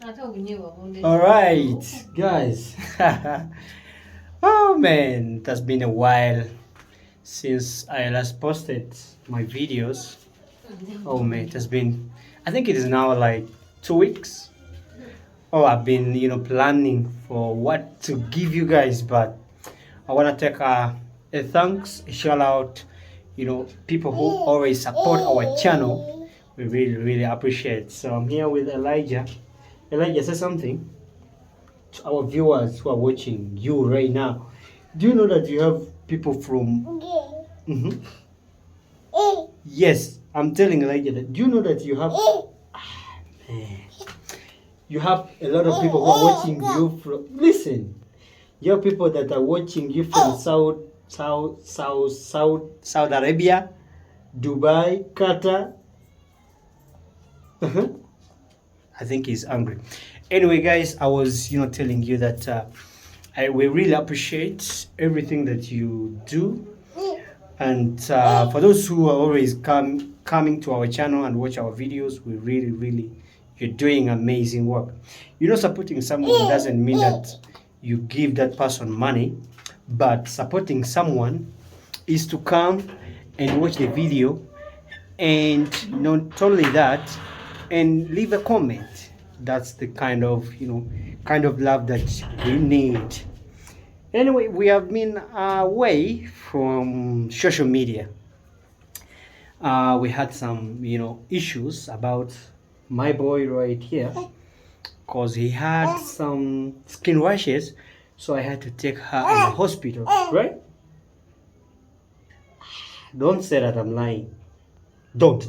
All right, guys. Oh man, it has been a while since I last posted my videos. Oh man, it has been, I think it is now like 2 weeks. Oh, I've been, planning for what to give you guys, but I want to take a thanks, a shout out, people who always support our channel. We really, really appreciate. So I'm here with Elijah. Elijah, say something to our viewers who are watching you right now. Do you know that you have people from... Mhm. Yes, I'm telling Elijah that. Do you know that you have... Man. You have a lot of people who are watching you from... Listen, you have people that are watching you from Saudi Arabia, Dubai, Qatar. I think he's angry. Anyway, guys, I was, telling you that we really appreciate everything that you do, and for those who are always coming to our channel and watch our videos, we really, really, you're doing amazing work. Supporting someone doesn't mean that you give that person money, but supporting someone is to come and watch the video, and not only that, and leave a comment. That's the kind of love that we need. Anyway, we have been away from social media. We had some issues about my boy right here, because he had some skin rashes, so I had to take her in the hospital, right? Don't say that I'm lying. Don't.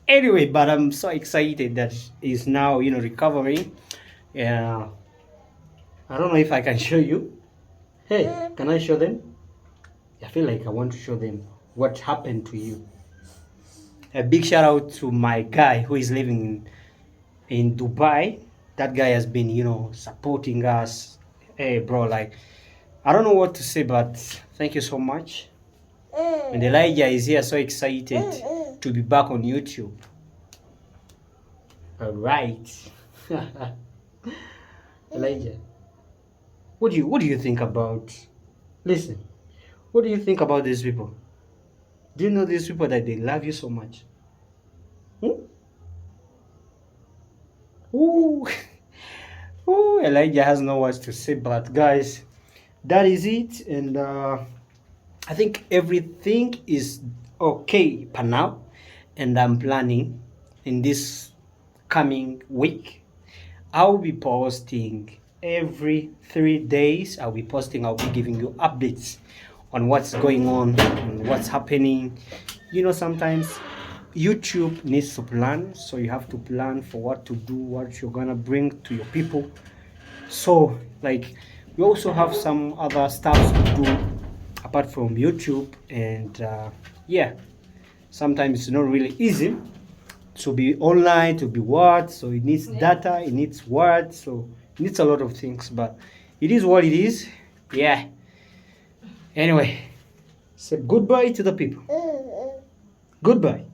Anyway, but I'm so excited that he's now recovering. Yeah, I don't know if I can show you. Hey, can I show them? I feel like I want to show them what happened to you. A big shout out to my guy who is living in Dubai. That guy has been supporting us. Hey bro, like, I don't know what to say, but thank you so much. And Elijah is here, so excited to be back on YouTube. All right. Elijah, what do you think about... Listen, what do you think about these people? Do you know these people that they love you so much? Ooh. Ooh, Elijah has no words to say, but guys, that is it. And I think everything is okay for now, and I'm planning in this coming week, I'll be posting every 3 days. I'll be giving you updates on what's going on and what's happening. Sometimes YouTube needs to plan, so you have to plan for what to do, what you're gonna bring to your people. So like, we also have some other stuff to do apart from YouTube, and yeah, sometimes it's not really easy to be online, to be what, so it needs data, it needs words, so it needs a lot of things, but it is what it is. Yeah, anyway, say goodbye to the people. Goodbye.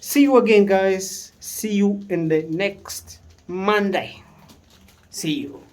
See you again, guys. See you in the next Monday. See you.